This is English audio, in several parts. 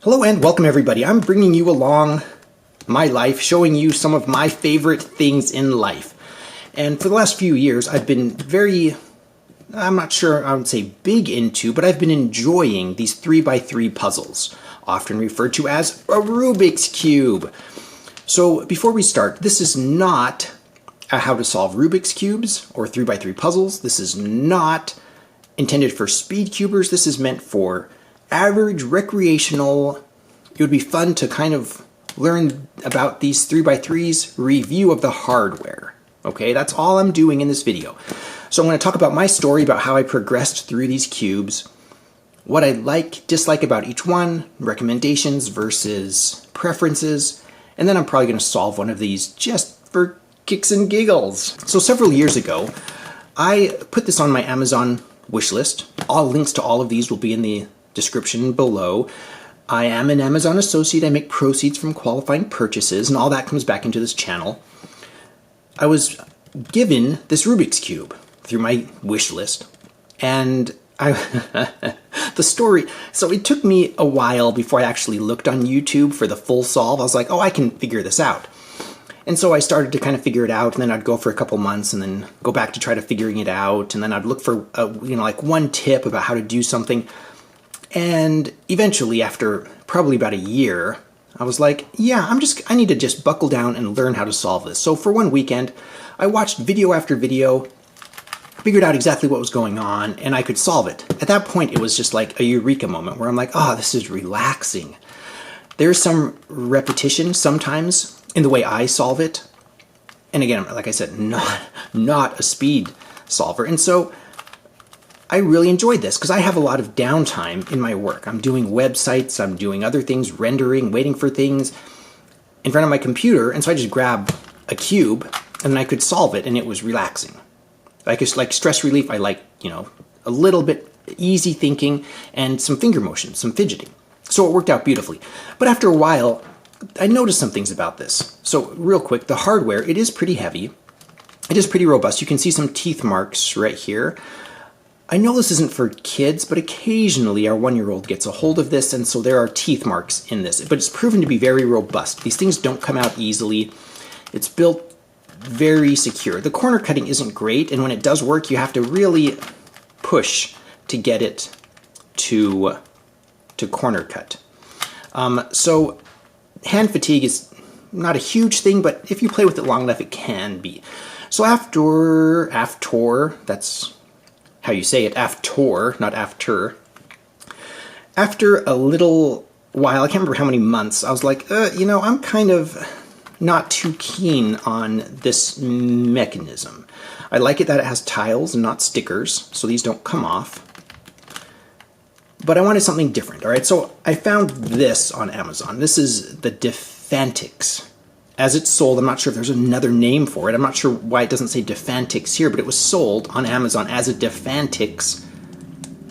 Hello and welcome everybody. I'm bringing you along my life, showing you some of my favorite things in life. And for the last few years, I've been I'm not sure I would say big into, but I've been enjoying these 3x3 puzzles, often referred to as a Rubik's Cube. So before we start, this is not how to solve Rubik's Cubes or 3x3 puzzles. This is not intended for speed cubers. This is meant for average recreational. It would be fun to kind of learn about these 3x3s, review of the hardware. Okay, that's all I'm doing in this video. So I'm going to talk about my story about how I progressed through these cubes, what I like, dislike about each one, recommendations versus preferences, and then I'm probably going to solve one of these just for kicks and giggles. So several years ago, I put this on my Amazon wish list. All links to all of these will be in the description below. I am an Amazon associate. I make proceeds from qualifying purchases, and all that comes back into this channel. I was given this Rubik's Cube through my wish list, and the story, so it took me a while before I actually looked on YouTube for the full solve. I was like, oh, I can figure this out. And so I started to kind of figure it out, and then I'd go for a couple months and then go back to try to figuring it out, and then I'd look for like one tip about how to do something. And eventually, after probably about a year, I was like, yeah, I need to just buckle down and learn how to solve this. So for one weekend, I watched video after video, figured out exactly what was going on, and I could solve it. At that point, it was just like a eureka moment where I'm like, oh, this is relaxing. There's some repetition sometimes in the way I solve it. And again, like I said, not a speed solver. And so I really enjoyed this because I have a lot of downtime in my work. I'm doing websites, I'm doing other things, rendering, waiting for things in front of my computer, and so I just grabbed a cube and then I could solve it, and it was relaxing. Like stress relief, I like, a little bit easy thinking and some finger motion, some fidgeting. So it worked out beautifully. But after a while, I noticed some things about this. So real quick, the hardware, it is pretty heavy. It is pretty robust. You can see some teeth marks right here. I know this isn't for kids, but occasionally our 1-year-old gets a hold of this, and so there are teeth marks in this. But it's proven to be very robust. These things don't come out easily. It's built very secure. The corner cutting isn't great, and when it does work, you have to really push to get it to corner cut. So hand fatigue is not a huge thing, but if you play with it long enough, it can be. So after, that's how you say it, after, not after. After a little while, I can't remember how many months, I was like, I'm kind of not too keen on this mechanism. I like it that it has tiles and not stickers, so these don't come off. But I wanted something different, all right? So I found this on Amazon. This is the Defantix. As it's sold, I'm not sure if there's another name for it. I'm not sure why it doesn't say Defantix here, but it was sold on Amazon as a Defantix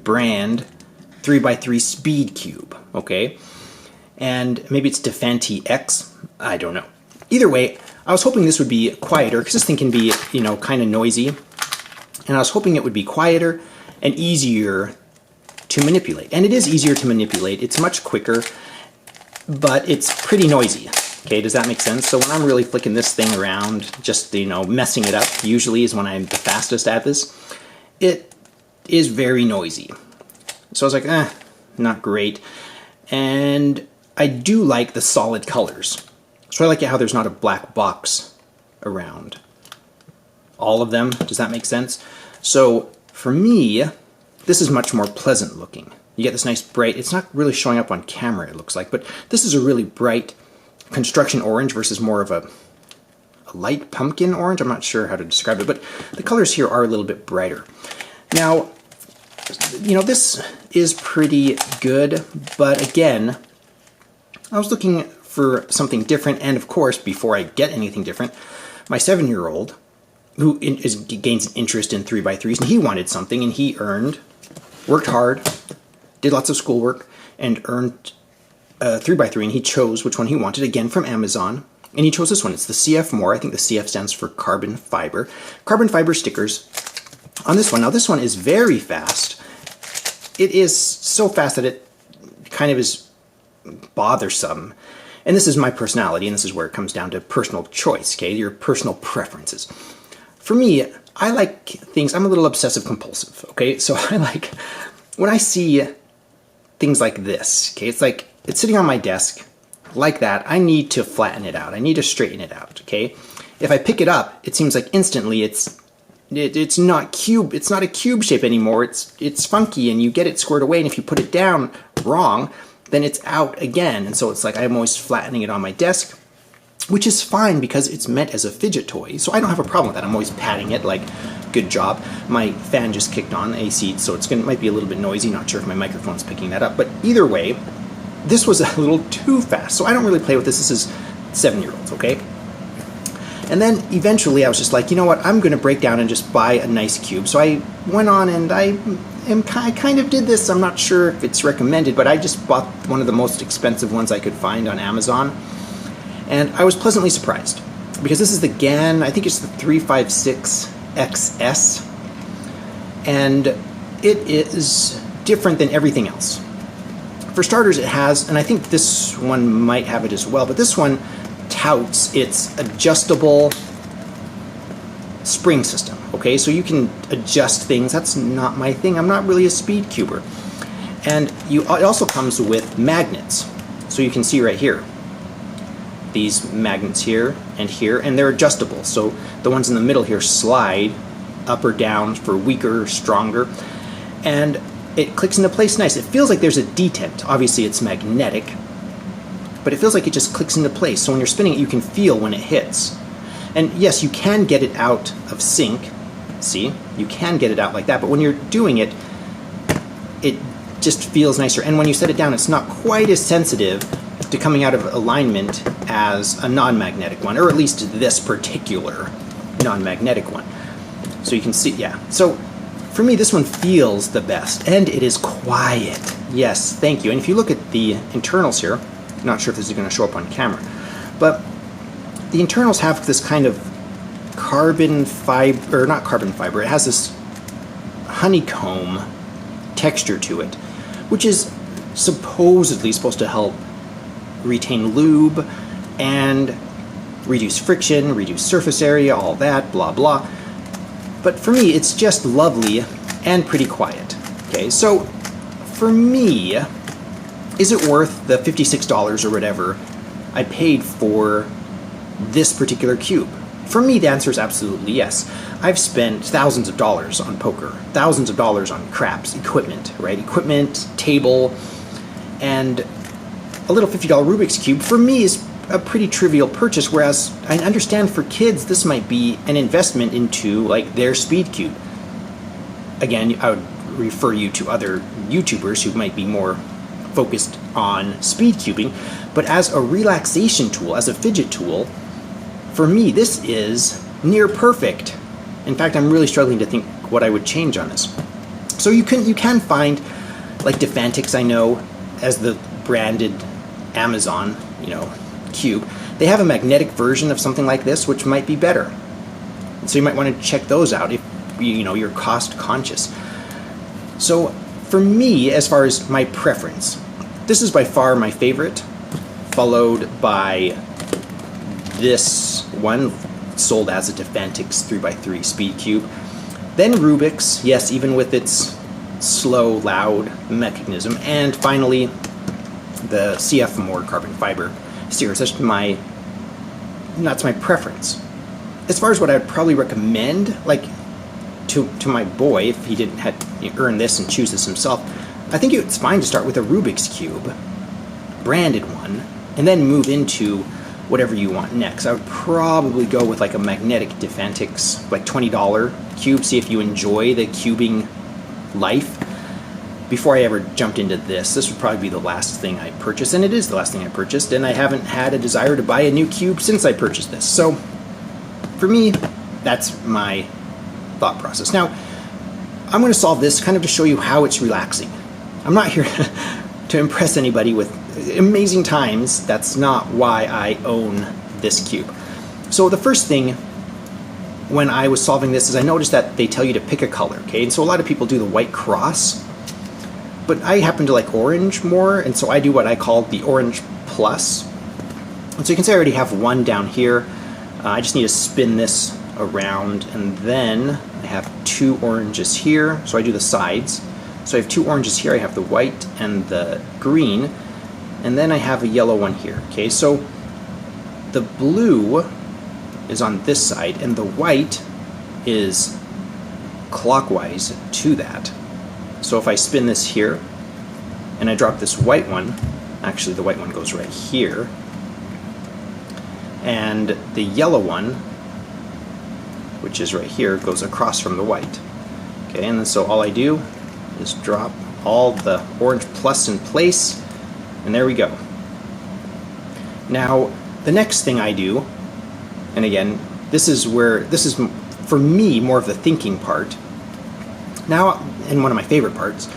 brand 3x3 speed cube, okay? And maybe it's Defantix, I don't know. Either way, I was hoping this would be quieter, because this thing can be, kind of noisy. And I was hoping it would be quieter and easier to manipulate. And it is easier to manipulate. It's much quicker, but it's pretty noisy. Okay, does that make sense? So when I'm really flicking this thing around, just, messing it up, usually is when I'm the fastest at this, it is very noisy. So I was like, not great. And I do like the solid colors. So I like it how there's not a black box around all of them. Does that make sense? So for me, this is much more pleasant looking. You get this nice bright, it's not really showing up on camera, it looks like, but this is a really bright construction orange versus more of a light pumpkin orange. I'm not sure how to describe it, but the colors here are a little bit brighter. Now, this is pretty good, but again, I was looking for something different, and of course, before I get anything different, my 7-year-old, who gains an interest in 3x3s, and he wanted something, and he worked hard, did lots of schoolwork, and earned 3x3, and he chose which one he wanted, again from Amazon, and he chose this one. It's the CF More. I think the CF stands for carbon fiber. Carbon fiber stickers on this one. Now this one is very fast. It is so fast that it kind of is bothersome. And this is my personality, and this is where it comes down to personal choice, okay? Your personal preferences. For me, I like things, I'm a little obsessive compulsive, okay? So I like, when I see things like this, okay? It's like, it's sitting on my desk like that. I need to flatten it out. I need to straighten it out, okay? If I pick it up, it seems like instantly it's not cube. It's not a cube shape anymore. It's funky, and you get it squared away. And if you put it down wrong, then it's out again. And so it's like I'm always flattening it on my desk, which is fine because it's meant as a fidget toy. So I don't have a problem with that. I'm always patting it, like, good job. My fan just kicked on, AC, so it might be a little bit noisy. Not sure if my microphone's picking that up. But either way, this was a little too fast. So I don't really play with this. This is 7-year-olds, okay? And then eventually I was just like, you know what, I'm going to break down and just buy a nice cube. So I went on and I kind of did this. I'm not sure if it's recommended, but I just bought one of the most expensive ones I could find on Amazon. And I was pleasantly surprised because this is the GAN, I think it's the 356XS. And it is different than everything else. For starters, it has, and I think this one might have it as well, but this one touts its adjustable spring system, okay? So you can adjust things. That's not my thing. I'm not really a speed cuber. And it also comes with magnets. So you can see right here, these magnets here, and they're adjustable. So the ones in the middle here slide up or down for weaker, stronger, and it clicks into place nice. It feels like there's a detent. Obviously it's magnetic, but it feels like it just clicks into place. So when you're spinning it, you can feel when it hits. And yes, you can get it out of sync. See, you can get it out like that, but when you're doing it, it just feels nicer. And when you set it down, it's not quite as sensitive to coming out of alignment as a non-magnetic one, or at least this particular non-magnetic one. So you can see, yeah. So for me, this one feels the best, and it is quiet. Yes, thank you. And if you look at the internals here, not sure if this is going to show up on camera, but the internals have this kind of carbon fiber, or not carbon fiber, it has this honeycomb texture to it, which is supposedly supposed to help retain lube and reduce friction, reduce surface area, all that, blah, blah. But for me, it's just lovely and pretty quiet. Okay, so for me, is it worth the $56 or whatever I paid for this particular cube? For me, the answer is absolutely yes. I've spent thousands of dollars on poker, thousands of dollars on craps, equipment, right? Equipment, table, and a little $50 Rubik's Cube for me is a pretty trivial purchase, whereas I understand for kids this might be an investment into like their speed cube. Again, I would refer you to other YouTubers who might be more focused on speed cubing, but as a relaxation tool, as a fidget tool, for me this is near perfect. In fact, I'm really struggling to think what I would change on this. So you can find like Defantics, I know, as the branded Amazon, cube. They have a magnetic version of something like this, which might be better. So you might want to check those out if you're cost conscious. So for me, as far as my preference, this is by far my favorite, followed by this one sold as a Defantics 3x3 speed cube. Then Rubik's, yes, even with its slow, loud mechanism, and finally the CF More carbon fiber series. That's my preference. As far as what I'd probably recommend, like to my boy, if he didn't earn this and choose this himself, I think it's fine to start with a Rubik's Cube, branded one, and then move into whatever you want next. I would probably go with like a magnetic Defantics, like $20 cube, see if you enjoy the cubing life. Before I ever jumped into this would probably be the last thing I purchased, and it is the last thing I purchased, and I haven't had a desire to buy a new cube since I purchased this. So for me, that's my thought process. Now, I'm going to solve this kind of to show you how it's relaxing. I'm not here to impress anybody with amazing times. That's not why I own this cube. So the first thing when I was solving this is I noticed that they tell you to pick a color, okay? And so a lot of people do the white cross. but I happen to like orange more, and so I do what I call the orange plus. And so you can see I already have one down here. I just need to spin this around, and then I have 2 oranges here, so I do the sides. So I have 2 oranges here, I have the white and the green, and then I have a yellow one here. Okay, so the blue is on this side, and the white is clockwise to that. So if I spin this here, and I drop this white one, actually the white one goes right here, and the yellow one, which is right here, goes across from the white. Okay, and then so all I do is drop all the orange plus in place, and there we go. Now, the next thing I do, and again, this is for me more of the thinking part. Now, and one of my favorite parts,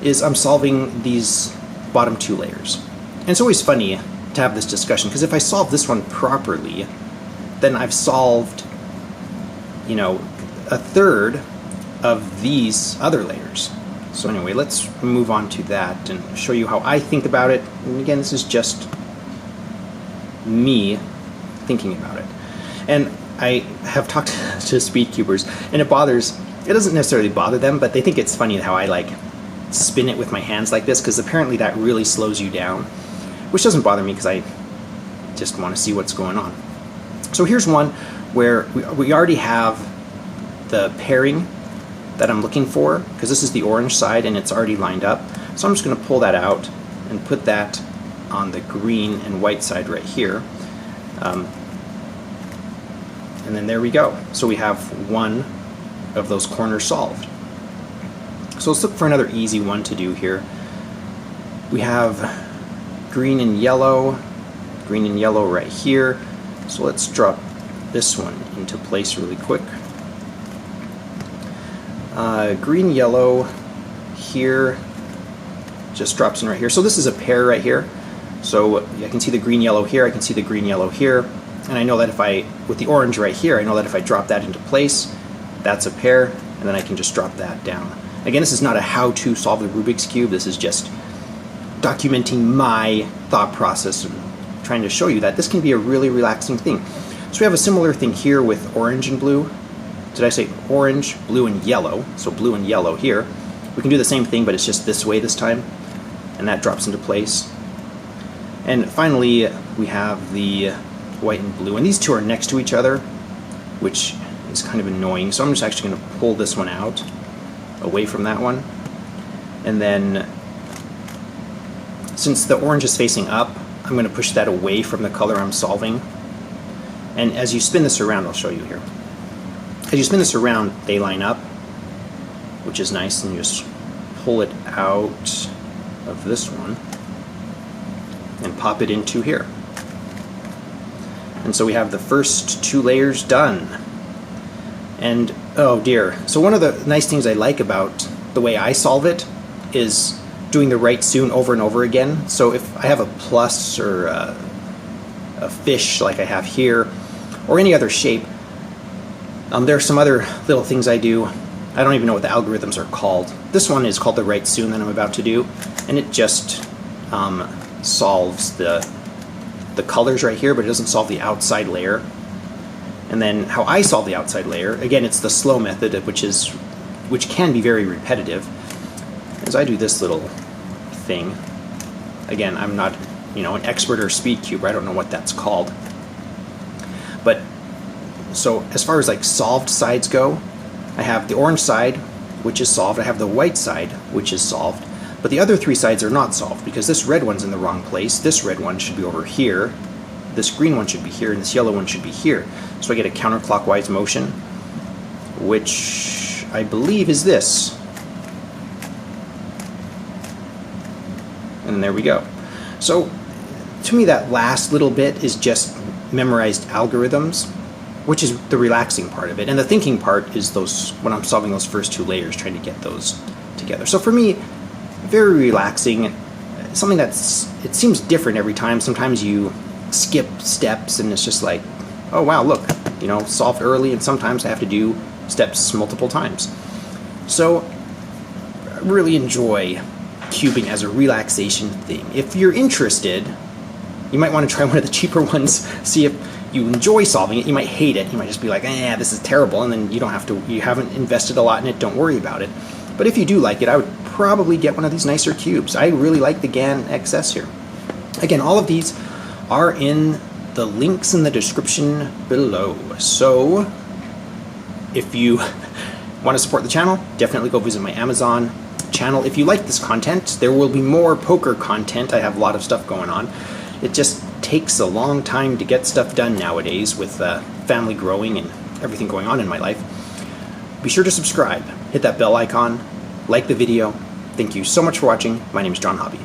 is I'm solving these bottom 2 layers. And it's always funny to have this discussion, because if I solve this one properly, then I've solved, you know, a third of these other layers. So anyway, let's move on to that and show you how I think about it. And again, this is just me thinking about it. And I have talked to speedcubers, and it doesn't necessarily bother them, but they think it's funny how I like spin it with my hands like this, because apparently that really slows you down, which doesn't bother me because I just want to see what's going on. So here's one where we already have the pairing that I'm looking for, because this is the orange side and it's already lined up. So I'm just going to pull that out and put that on the green and white side right here. And then there we go. So we have one of those corners solved. So let's look for another easy one to do here. We have green and yellow right here. So let's drop this one into place really quick. Green, yellow here just drops in right here. So this is a pair right here. So I can see the green, yellow here, I can see the green, yellow here, and I know that with the orange right here, I know that if I drop that into place, that's a pair, and then I can just drop that down. Again, this is not a how to solve the Rubik's Cube, this is just documenting my thought process and trying to show you that this can be a really relaxing thing. So we have a similar thing here with orange and blue. Did I say orange, blue, and yellow? So blue and yellow here. We can do the same thing, but it's just this way this time, and that drops into place. And finally, we have the white and blue, and these two are next to each other, which is kind of annoying. So I'm just actually going to pull this one out away from that one. And then, since the orange is facing up, I'm going to push that away from the color I'm solving. And as you spin this around, I'll show you here. As you spin this around, they line up, which is nice, and you just pull it out of this one and pop it into here. And so we have the first 2 layers done. And oh dear, so one of the nice things I like about the way I solve it is doing the right soon over and over again. So if I have a plus or a fish like I have here, or any other shape, there are some other little things I do. I don't even know what the algorithms are called. This one is called the right soon that I'm about to do, and it just solves the colors right here, but it doesn't solve the outside layer. And then how I solve the outside layer, again, it's the slow method, which can be very repetitive. As I do this little thing, again, I'm not, an expert or speed cuber. I don't know what that's called. But so as far as like solved sides go, I have the orange side, which is solved. I have the white side, which is solved. But the other 3 sides are not solved, because this red one's in the wrong place. This red one should be over here. This green one should be here, and this yellow one should be here. So I get a counterclockwise motion, which I believe is this. And there we go. So to me, that last little bit is just memorized algorithms, which is the relaxing part of it. And the thinking part is when I'm solving those first 2 layers, trying to get those together. So for me, very relaxing, something it seems different every time. Sometimes you skip steps and it's just like, oh wow, look, solved early, and sometimes I have to do steps multiple times. So I really enjoy cubing as a relaxation thing. If you're interested, you might want to try one of the cheaper ones, see if you enjoy solving it. You might hate it. You might just be like, this is terrible, and then you haven't invested a lot in it, don't worry about it. But if you do like it, I would probably get one of these nicer cubes. I really like the GAN XS here. Again, all of these are in the links in the description below. So if you want to support the channel, definitely go visit my Amazon channel. If you like this content, there will be more poker content. I have a lot of stuff going on. It just takes a long time to get stuff done nowadays with family growing and everything going on in my life. Be sure to subscribe, hit that bell icon, like the video. Thank you so much for watching. My name is John Hobby.